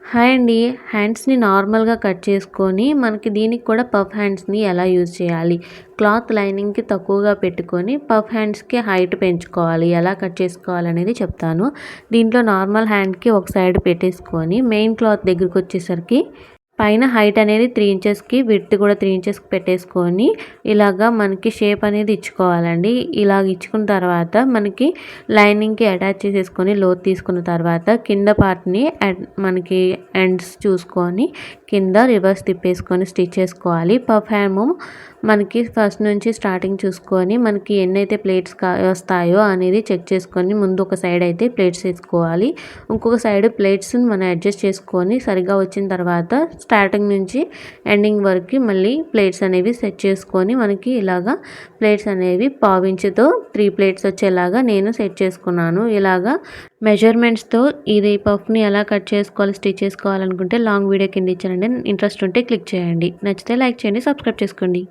Hi అండి. హ్యాండ్స్‌ని నార్మల్‌గా cut చేసుకొని, మనకి దీనికి కూడా పఫ్ హ్యాండ్స్‌ని ఎలా యూజ్ చేయాలి? క్లాత్ లైనింగ్‌కి తక్కువగా పెట్టుకొని, పఫ్ హ్యాండ్స్‌కి హైట్ పెంచుకోవాలి. ఎలా కట్ చేసుకోవాలనేది చెప్తాను. దీంట్లో నార్మల్ హ్యాండ్‌కి ఒక సైడ్ పెట్టేసుకొని, మెయిన్ క్లాత్ దగ్గరకొచ్చేసరికి పైన హైట్ అనేది 3 ఇంచెస్‌కి, విడ్త్ కూడా 3 ఇంచెస్‌కి పెట్టేసుకొని, ఇలాగా మనకి షేప్ అనేది ఇచ్చుకోవాలండి. ఇలాగ ఇచ్చుకున్న తర్వాత మనకి లైనింగ్‌కి అటాచ్ చేసేసుకొని లోతు తీసుకున్న తర్వాత కింద పార్ట్‌ని మనకి ఎండ్స్ చూసుకొని కింద రివర్స్ తిప్పేసుకొని స్టిచ్ చేసుకోవాలి. పఫ్ హ్యాము మనకి ఫస్ట్ నుంచి స్టార్టింగ్ చూసుకొని మనకి ఎన్నైతే ప్లేట్స్ వస్తాయో అనేది చెక్ చేసుకొని ముందు ఒక సైడ్ అయితే ప్లేట్స్ వేసుకోవాలి. ఇంకొక సైడ్ ప్లేట్స్ని మనం అడ్జస్ట్ చేసుకొని సరిగా వచ్చిన తర్వాత స్టార్టింగ్ నుంచి ఎండింగ్ వరకు మళ్ళీ ప్లేట్స్ అనేవి సెట్ చేసుకొని మనకి ఇలాగా ప్లేట్స్ అనేవి పావించుతో 3 ప్లేట్స్ వచ్చేలాగా నేను సెట్ చేసుకున్నాను. ఇలాగా మెజర్మెంట్స్‌తో ఇది పఫ్‌ని ఎలా కట్ చేసుకోవాలి, స్టిచ్ చేసుకోవాలనుకుంటే లాంగ్ వీడియో కింద ఇచ్చానండి. ఇంట్రెస్ట్ ఉంటే క్లిక్ చేయండి. నచ్చితే లైక్ చేయండి, సబ్స్క్రైబ్ చేసుకోండి.